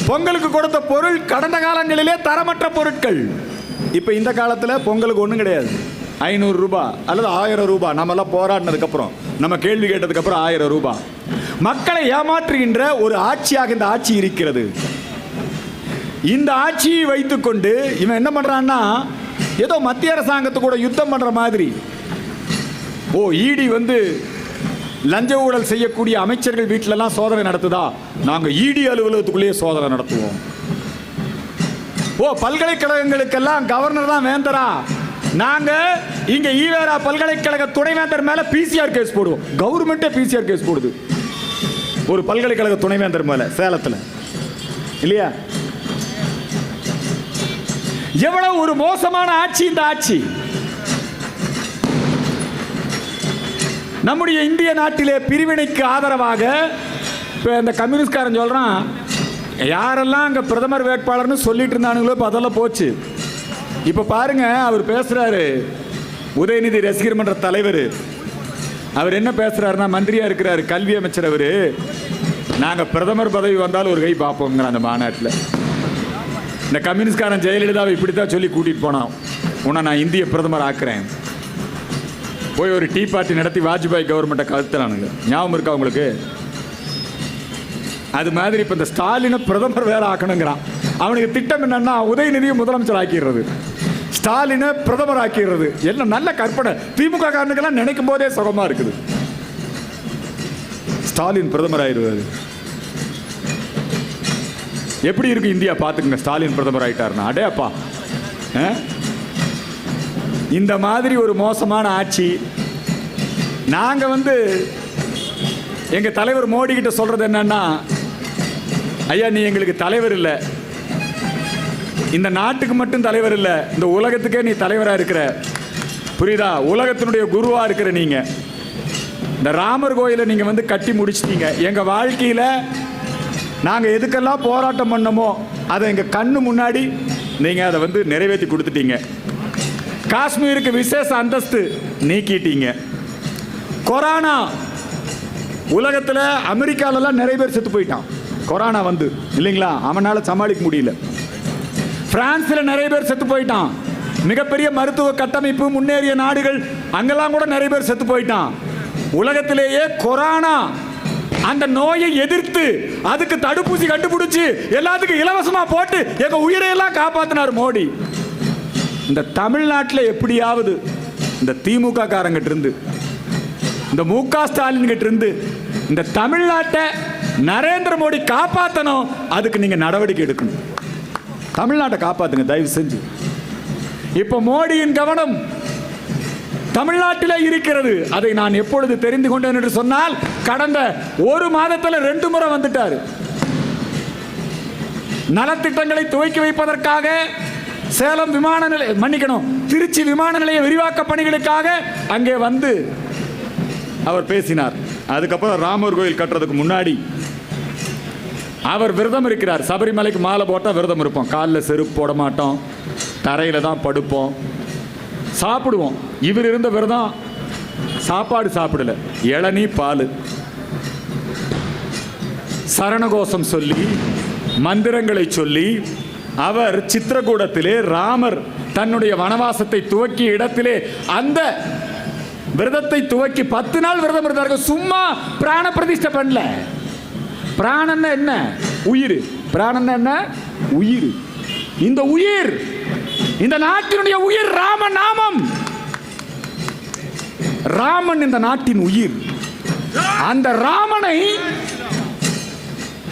பொங்கலுக்கு கொடுத்த பொருள் கடந்த காலங்களிலே தரமற்ற பொருட்கள். இப்போ இந்த காலத்தில் பொங்கலுக்கு ஒன்றும் கிடையாது. 500 ரூபாய் அல்லது 1000 ரூபாய். நம்மெல்லாம் போராடினதுக்கப்புறம், நம்ம கேள்வி கேட்டதுக்கப்புறம் 1000 ரூபாய். மக்களை ஏமாற்றுகின்ற ஒரு ஆட்சியாக இந்த ஆட்சி இருக்கிறது. இந்த ஆட்சியை வைத்துக்கொண்டு இவன் என்ன பண்ணுறான்னா, ஏதோ மத்திய அரசாங்கத்து கூட யுத்தம் பண்ணுற மாதிரி. இடி லஞ்ச ஊழல் செய்யக்கூடிய அமைச்சர்கள் வீட்டிலலாம் சோதனை நடத்துதா? நாங்கள் இடி அலுவலகத்துக்குள்ளேயே சோதனை நடத்துவோம். பல்கலைக்கழகங்களுக்கெல்லாம் கவர்னர் தான் வேந்தரா? நாங்க இங்க ஈவேரா பல்கலைக்கழக துணைவேந்தர் மேல பிசிஆர் கேஸ் போடுவோம். கவர்மெண்டே பிசிஆர் கேஸ் போடுது ஒரு பல்கலைக்கழக துணைவேந்தர் மேல சேலத்தில், இல்லையா? எவ்வளவு ஒரு மோசமான ஆட்சி இந்த ஆட்சி. நம்முடைய இந்திய நாட்டிலே பிரிவினைக்கு ஆதரவாக இப்போ இந்த கம்யூனிஸ்ட்காரன் சொல்றான், யாரெல்லாம் அங்கே பிரதமர் வேட்பாளர்னு சொல்லிட்டு இருந்தானுங்களோ இப்போ அதெல்லாம் போச்சு. இப்போ பாருங்க, அவர் பேசுறாரு, உதயநிதி ரசிகர் மன்ற தலைவர். அவர் என்ன பேசுறாருன்னா, மந்திரியா இருக்கிறாரு, கல்வி அமைச்சர். அவர் நாங்கள் பிரதமர் பதவி வந்தாலும் ஒரு கை பார்ப்போங்கிற அந்த மாநாட்டில். இந்த கம்யூனிஸ்ட்காரன் ஜெயலலிதாவை இப்படித்தான் சொல்லி கூட்டிட்டு போனான், உன்னை நான் இந்திய பிரதமர் ஆக்குறேன். போய் ஒரு டீ பார்ட்டி நடத்தி வாஜ்பாய் கவர்மெண்ட்டை கழுத்துறானுங்க. ஞாபகம் இருக்கா உங்களுக்கு? அது மாதிரி இப்போ இந்த ஸ்டாலினை பிரதமர் வேற ஆக்கணுங்கிறான். அவனுக்கு திட்டம் என்னன்னா, உதயநிதியை முதலமைச்சர் ஆக்கிடுறது, ஸ்டாலினை பிரதமர் ஆக்கிடுறது. என்ன நல்ல கற்பனை! திமுக காரனுக்கெல்லாம் நினைக்கும் போதே சுகமா இருக்குது. ஸ்டாலின் பிரதமர் ஆயிடுவாரு. எப்படி இருக்கு இந்தியா பார்த்துக்குங்க, ஸ்டாலின் பிரதமர் ஆயிட்டாருன்னா. அடே அப்பா, இந்த மாதிரி ஒரு மோசமான ஆட்சி. நாங்கள் எங்கள் தலைவர் மோடி கிட்ட சொல்றது என்னன்னா, ஐயா நீ எங்களுக்கு தலைவர் இல்லை, இந்த நாட்டுக்கு மட்டும் தலைவர் இல்லை, இந்த உலகத்துக்கே நீ தலைவராக இருக்கிற, புரியுதா? உலகத்தினுடைய குருவா இருக்கிற நீங்க. இந்த ராமர் கோயிலை நீங்க கட்டி முடிச்சிட்டீங்க. எங்க வாழ்க்கையில நாங்க எதுக்கெல்லாம் போராட்டம் பண்ணமோ அதை எங்க கண்ணு முன்னாடி நீங்க அதை நிறைவேற்றி கொடுத்துட்டீங்க. காஷ்மீருக்கு விசேஷ அந்தஸ்து நீக்கிட்டீங்க. கொரோனா உலகத்தில் அமெரிக்காலெல்லாம் நிறைய பேர் செத்து போயிட்டான். கொரோனா இல்லைங்களா? அவனால சமாளிக்க முடியல. பிரான்ஸில் நிறைய பேர் செத்து போயிட்டான். மிகப்பெரிய மருத்துவ கட்டமைப்பு முன்னேறிய நாடுகள், அங்கெல்லாம் கூட நிறைய பேர் செத்து போயிட்டான். உலகத்திலேயே கொரோனா அந்த நோயை எதிர்த்து அதுக்கு தடுப்பூசி கண்டுபிடிச்சு எல்லாத்துக்கும் இலவசமா போட்டு எங்க உயிரையெல்லாம் காப்பாத்தினார் மோடி. இந்த தமிழ்நாட்டில் எப்படியாவது இந்த திமுக காரங்கிட்ட இருந்து, இந்த மு.க. ஸ்டாலின் கிட்ட இருந்து இந்த தமிழ்நாட்டை நரேந்திர மோடி காப்பாற்றணும். அதுக்கு நீங்க நடவடிக்கை எடுக்கணும். தமிழ்நாட்டை காப்பாத்துங்க தயவு செஞ்சு. இப்ப மோடியின் கவனம் தமிழ்நாட்டில் இருக்கிறது. அதை நான் எப்பொழுது தெரிந்து கொண்டேன் என்று சொன்னால், கடந்த ஒரு மாதத்தில் 2 முறை வந்துட்டாரு. நலத்திட்டங்களை துவக்கி வைப்பதற்காக சேலம் விமான நிலையம், மன்னிக்கணும், திருச்சி விமான நிலைய விரிவாக்க பணிகளுக்காக அங்கே அவர் பேசினார். அதுக்கப்புறம் ராமர் கோயில் கட்டுறதுக்கு முன்னாடி அவர் விரதம் இருக்கிறார். சபரிமலைக்கு மாலை போட்டால் விரதம் இருப்போம், காலில் செருப்பு போட மாட்டோம், தரையில் தான் படுப்போம், சாப்பிடுவோம். இவர் இருந்த விரதம் சாப்பாடு சாப்பிடல, இளநீ பால், சரணகோஷம் சொல்லி மந்திரங்களை சொல்லி அவர் சித்திரகூடத்திலே ராமர் தன்னுடைய வனவாசத்தை துவக்கிய இடத்திலே அந்த விரதத்தை துவக்கி 10 நாள் விரதம் இருந்தார்கள். சும்மா பிராண பிரதிஷ்டை பண்ணல. பிராணன் என்ன? உயிர். பிராணன் என்ன? உயிர். இந்த உயிர், இந்த நாட்டினுடைய உயிர் ராம நாமம். ராமன் இந்த நாட்டின் உயிர். அந்த ராமனை,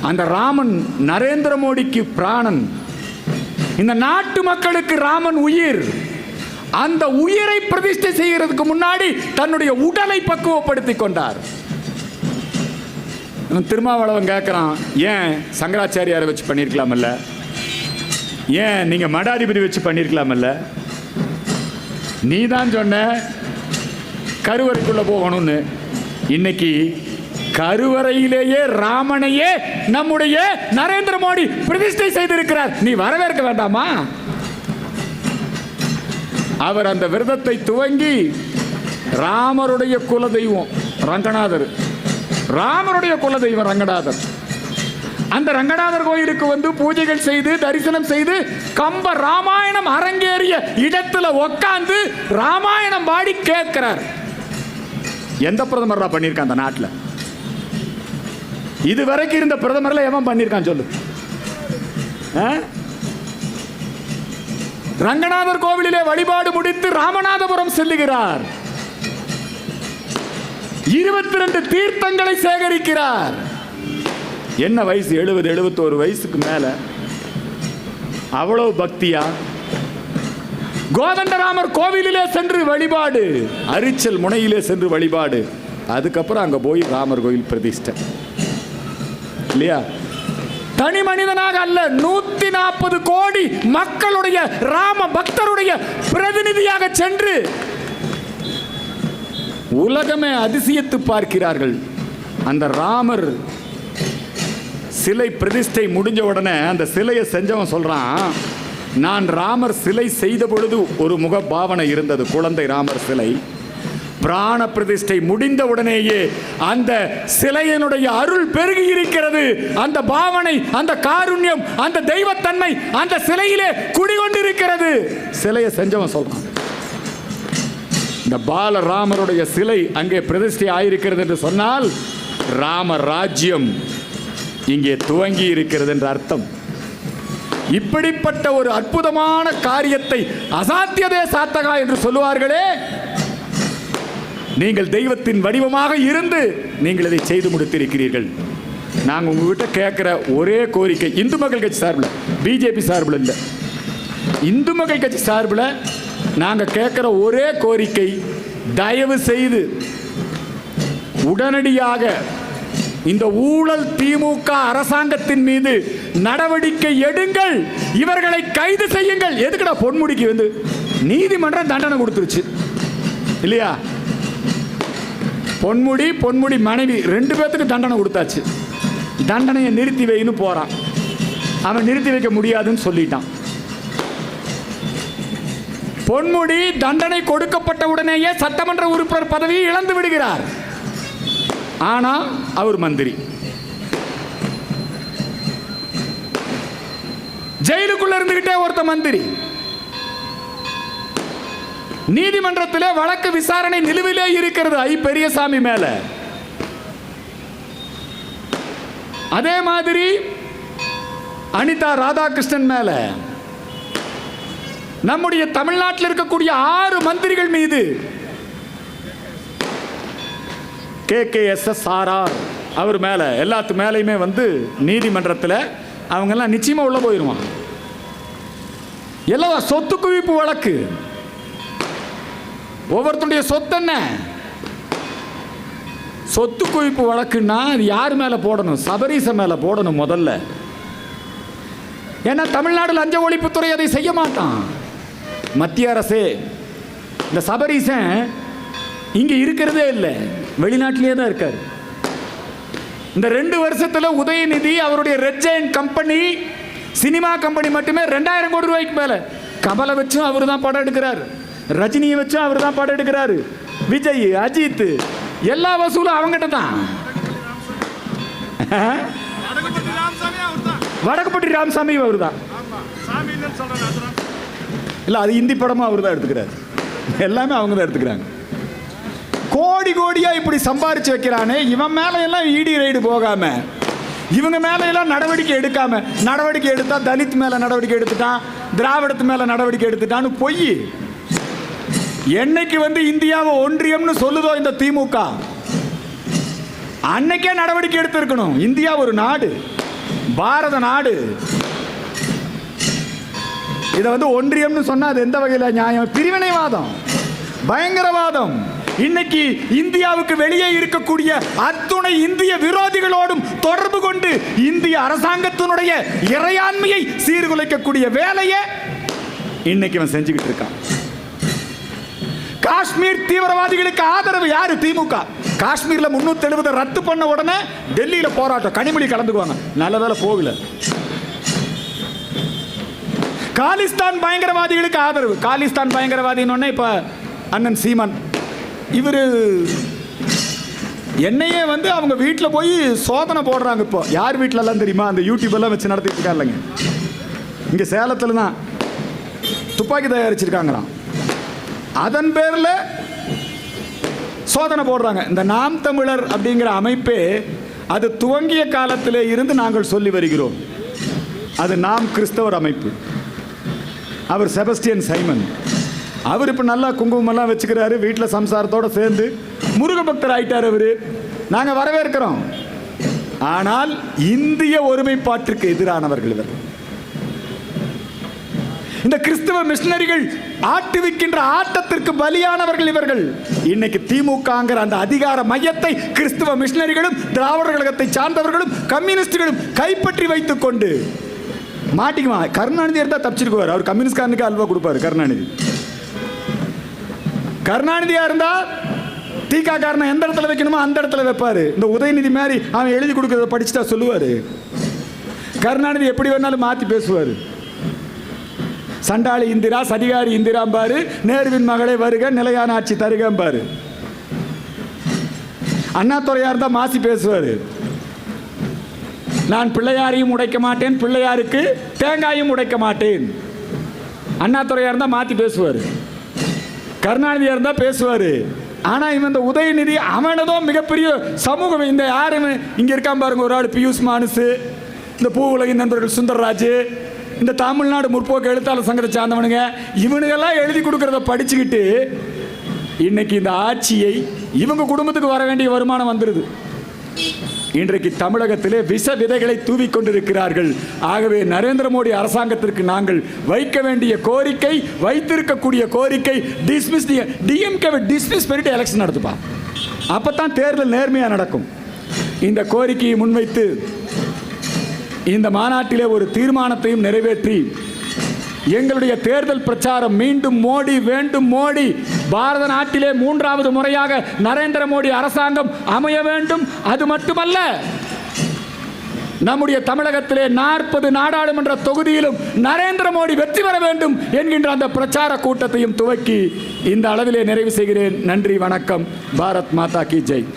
அந்த ராமன் நரேந்திர மோடிக்கு பிராணன். இந்த நாட்டு மக்களுக்கு ராமன் உயிர். அந்த உயிரை பிரதிஷ்டை செய்கிறதுக்கு முன்னாடி தன்னுடைய உடலை பக்குவப்படுத்திக் கொண்டார். திருமாவளவன் கேட்குறான், ஏன் சங்கராச்சாரியாரை வச்சு பண்ணியிருக்கலாமல்ல, ஏன் நீங்கள் மடாதிபதி வச்சு பண்ணியிருக்கலாமல்ல, நீ தான் சொன்ன கருவறைக்குள்ளே போகணும்னு. இன்னைக்கு கருவறையிலேயே ராமனையே நம்முடைய நரேந்திர மோடி பிரதிஷ்டை செய்திருக்கிறார். நீ வரவேற்க வேண்டாமா? அவர் அந்த விரதத்தை துவங்கி ராமருடைய குலதெய்வம் ரங்கநாதர், ராமருடைய குலதெய்வம் ரங்கநாதர், அந்த ரங்கநாதர் கோயிலுக்கு வந்து பூஜைகள் செய்து தரிசனம் செய்து கம்ப ராமாயணம் அரங்கேறிய இடத்துல உட்கார்ந்து ராமாயணம் பாடி கேட்கிறார். எந்த பிரதமர் பண்ணியிருக்கான் அந்த நாட்டில்? இதுவரைக்கும் இருந்த பிரதமர்ல எவன் பண்ணியிருக்கான் சொல்லு? ரங்கநாதர் கோவிலிலே வழிபாடு முடித்து ராமநாதபுரம் செல்லுகிறார். 22 தீர்த்தங்களை சேகரிக்கிறார். என்ன வயசு? 70-71 வயசுக்கு மேல. அவ்வளவு பக்தியா? கோதண்டராமர் கோவிலிலே சென்று வழிபாடு, அரிச்சல் முனையிலே சென்று வழிபாடு, அதுக்கப்புறம் அங்க போய் ராமர் கோயில் பிரதிஷ்டை இல்லையா? தனி மனிதனாக அல்ல, 140 கோடி மக்களுடைய ராம பக்தருடைய பிரதிநிதியாக சென்று உலகமே அதிசயித்து பார்க்கிறார்கள். அந்த ராமர் சிலை பிரதிஷ்டை முடிஞ்ச உடனே அந்த சிலையை செஞ்சவன் சொல்றான், நான் ராமர் சிலை செய்த பொழுது ஒரு முக பாவனை இருந்தது, குழந்தை ராமர் சிலை. பிராண பிரதிஷ்டை முடிந்த உடனேயே அந்த சிலையினுடைய அருள் பெருகி இருக்கிறது. அந்த பாவனை, அந்த காருண்யம், அந்த தெய்வத்தன்மை அந்த சிலையிலே குடிகொண்டிருக்கிறது. சிலையை செஞ்சவன் சொல்றான், இந்த பால ராமருடைய சிலை அங்கே பிரதிஷ்டை ஆயிருக்கிறது என்று சொன்னால் ராம ராஜ்யம் இங்கே துவங்கி இருக்கிறது என்ற அர்த்தம். இப்படிப்பட்ட ஒரு அற்புதமான காரியத்தை அசாத்தியதே சாத்தகா என்று சொல்லுவார்களே, நீங்கள் தெய்வத்தின் வடிவமாக இருந்து நீங்கள் இதை செய்து முடித்திருக்கிறீர்கள். நாங்கள் உங்ககிட்ட கேட்கிற ஒரே கோரிக்கை, இந்து மக்கள் கட்சி சார்பில், பிஜேபி சார்பில் இல்லை, இந்து மக்கள் கட்சி சார்பில் நாங்கள் கேட்கிற ஒரே கோரிக்கை, தயவு செய்து உடனடியாக இந்த ஊழல் திமுக அரசாங்கத்தின் மீது நடவடிக்கை எடுங்கள், இவர்களை கைது செய்யுங்கள். எதுக்குடா? பொன்முடிக்கு வந்து நீதிமன்றம் தண்டனை கொடுத்துருச்சு இல்லையா? பொன்முடி மனைவி 2 பேர்த்துக்கு தண்டனை கொடுத்தாச்சு. தண்டனையை நிறுத்தி வைன்னு போறான், அவன் நிறுத்தி வைக்க முடியாதுன்னு சொல்லிட்டான். பொன்முடி தண்டனை கொடுக்கப்பட்ட உடனேயே சட்டமன்ற உறுப்பினர் பதவியை இழந்து விடுகிறார். ஆனா அவர் மந்திரி. ஜெயிலுக்குள்ள இருந்துகிட்டே ஒருத்த மந்திரி. நீதிமன்றத்திலே வழக்கு விசாரணை நிலுவிலே இருக்கிறது ஐ பெரியசாமி மேல. அதே மாதிரி அனிதா ராதாகிருஷ்ணன் மேல, நம்முடைய தமிழ்நாட்டில் இருக்கக்கூடிய 6 மந்திரிகள் மீது, KKSSRR அவர் மேல, எல்லாத்து மேலையுமே வந்து நீதிமன்றத்தில் அவங்கெல்லாம் நிச்சயமா உள்ள போயிருவான். எல்லாம் சொத்து குவிப்பு வழக்கு. ஒவ்வொருத்தருடைய சொத்து என்ன? சொத்து குவிப்பு வழக்குன்னா அது யார் மேல போடணும்? சபரீச மேல போடணும் முதல்ல. ஏன்னா தமிழ்நாடு லஞ்ச ஒழிப்புத்துறை அதை செய்ய மாட்டான். மத்திய அரசே இந்த சபரீசன் இங்க இருக்கிறதே இல்லை, வெளிநாட்டிலேயே தான் இருக்காரு. இந்த 2 வருஷத்துல உதயநிதி அவருடைய red giant company, cinema company மட்டுமே 2000 கோடி ரூபாய்க்கு மேல. கமலை வச்சும் அவர் தான் படம் எடுக்கிறார், ரஜினியை வச்சும் அவர் தான் படம் எடுக்கிறாரு, விஜய், அஜித், எல்லா வசூலும் அவங்ககிட்ட தான். வடக்குப்பட்டி ராமசாமி அவர் தான். இல்ல அது இந்தி படமும் அவர் தான் எடுத்துக்கிறார். எல்லாமே அவங்க தான் எடுத்துக்கிறாங்க. கோடி கோடியா இப்படி சம்பாரிச்சு வைக்கிறானே, இவன் மேல எல்லாம் இடி ரைடு போகாம, இவங்க மேல எல்லாம் நடவடிக்கை எடுக்காம, நடவடிக்கை எடுத்தா தலித் மேல நடவடிக்கை எடுத்துட்டான், திராவிடத்து மேல நடவடிக்கை எடுத்துட்டான்னு பொய். என்னைக்கு வந்து இந்தியாவை ஒன்றியம்னு சொல்லுதோ இந்த திமுக, அன்னைக்கே நடவடிக்கை எடுத்திருக்கணும். இந்தியா ஒரு நாடு, பாரத நாடு. இதை வந்து ஒன்றியம்னு சொன்னா அது எந்த வகையில் நியாயம்? பிரிவினைவாதம், பயங்கரவாதம். இன்னைக்கு இந்தியாவுக்கு வெளியே இருக்கக்கூடிய அத்துணை இந்திய விரோதிகளோடும் தொடர்பு கொண்டு இந்திய அரசாங்கத்தினுடைய இறையாண்மையை சீர்குலைக்கக்கூடிய வேலையை இன்னைக்கு அவன் செஞ்சுக்கிட்டு இருக்கான். காஷ்மீர் தீவிரவாதிகளுக்கு ஆதரவு யாரு? திமுக. காஷ்மீர்ல 370 ரத்து பண்ண உடனே டெல்லியில போராட்டம், கனிமொழி கலந்துக்குவாங்க. நல்ல வேளை போகல. காலிஸ்தான் பயங்கரவாதிகளுக்கு ஆதரவு. காலிஸ்தான் பயங்கரவாதின்னு இப்ப அண்ணன் சீமான் இவரு என்னையே வந்து அவங்க வீட்டில் போய் சோதனை போடுறாங்க. இப்போ யார் வீட்டில எல்லாம் தெரியுமா? அந்த யூடியூப் எல்லாம் வச்சு நடத்திட்டு இருக்காருலங்க. இங்க சேலத்துல தான் துப்பாக்கி தயாரிச்சிருக்காங்களாம். அதன் பேர்ல சோதனை போடுறாங்க. இந்த நாம் தமிழர் அப்படிங்கிற அமைப்பே அது துவங்கிய காலத்திலே இருந்து நாங்கள் சொல்லி வருகிறோம். அது நாம் கிறிஸ்தவர் அமைப்பு. அவர் செபஸ்டியன் சைமன். அவர் இப்போ நல்லா குங்குமம்லாம் வச்சுக்கிறாரு, வீட்டில் சம்சாரத்தோடு சேர்ந்து முருக பக்தர் ஆயிட்டார் அவர். நாங்கள் வரவேற்கிறோம். ஆனால் இந்திய ஒருமைப்பாட்டிற்கு எதிரானவர்கள் இவர். இந்த கிறிஸ்தவ மிஷனரிகள் ஆட்டுவிக்கின்ற ஆட்டத்திற்கு பலியானவர்கள் இவர்கள். இன்னைக்கு திமுகங்கிற அந்த அதிகார மையத்தை கிறிஸ்தவ மிஷனரிகளும் திராவிட கழகத்தை சார்ந்தவர்களும் கம்யூனிஸ்டுகளும் கைப்பற்றி வைத்துக் கொண்டு மாட்டிக்குவான். கருணாநிதி இருந்தா தப்பிச்சிருக்குவார். அவர் கம்யூனிஸ்ட்காரனுக்கு அல்வா கொடுப்பாரு. கருணாநிதியா இருந்தா தீகா காரணம் எந்த இடத்துல வைக்கணுமோ அந்த இடத்துல வைப்பாரு. இந்த உதயநிதி மாதிரி அவன் எழுதி கொடுக்கறத படிச்சுட்டா சொல்லுவாரு. கருணாநிதி எப்படி வேணாலும் மாத்தி பேசுவாரு. சண்டாளி இந்திரா, சதிகாரி இந்திராம்பாரு, நேருவின் மகளே வருக, நிலையான ஆட்சி தருகம்பாரு. அண்ணாதுரையா இருந்தா மாசி பேசுவாரு. நான் பிள்ளையாரையும் உடைக்க மாட்டேன், பிள்ளையாருக்கு தேங்காயும் உடைக்க மாட்டேன். அண்ணாதுரையா இருந்தா மாத்தி பேசுவாரு. கருணாநிதியா இருந்தா பேசுவாரு. ஆனா இவன் இந்த உதயநிதி அவனதோ மிகப்பெரிய சமூகம். இந்த யாருன்னு இங்க இருக்கான் பாருங்க, ஒரு ஆள் பியூஷ் மானுசு, இந்த பூ உலகின் நண்பர்கள் சுந்தர்ராஜ், இந்த தமிழ்நாடு முற்போக்கு எழுத்தாளர் சங்கத்தை சார்ந்தவனுங்க, இவனுங்கெல்லாம் எழுதி கொடுக்கறத படிச்சுக்கிட்டு இன்னைக்கு இந்த ஆட்சியை இவங்க குடும்பத்துக்கு வர வேண்டிய வருமானம் வந்துருது. இன்றைக்கு தமிழகத்திலே விஷ விதைகளை தூவி கொண்டிருக்கிறார்கள். ஆகவே நரேந்திர மோடி அரசாங்கத்திற்கு நாங்கள் வைக்க வேண்டிய கோரிக்கை, வைத்திருக்கக்கூடிய கோரிக்கை, டிஸ்மிஸ் டிஎம்கேவை டிஸ்மிஸ் பண்ணிட்டு எலெக்ஷன் நடத்துப்பா. அப்பதான் தேர்தல் நேர்மையா நடக்கும். இந்த கோரிக்கையை முன்வைத்து இந்த மாநாட்டிலே ஒரு தீர்மானத்தையும் நிறைவேற்றி எங்களுடைய தேர்தல் பிரச்சாரம் மீண்டும் மோடி வேண்டும், மோடி, பாரத நாட்டிலே 3வது முறையாக நரேந்திர மோடி அரசாங்கம் அமைய வேண்டும். அது மட்டுமல்ல, நம்முடைய தமிழகத்திலே 40 நாடாளுமன்ற தொகுதியிலும் நரேந்திர மோடி வெற்றி பெற வேண்டும் என்கின்ற அந்த பிரச்சார கூட்டத்தையும் துவக்கி இந்த அளவிலே நிறைவு செய்கிறேன். நன்றி, வணக்கம். பாரத் மாதா கி ஜெய்.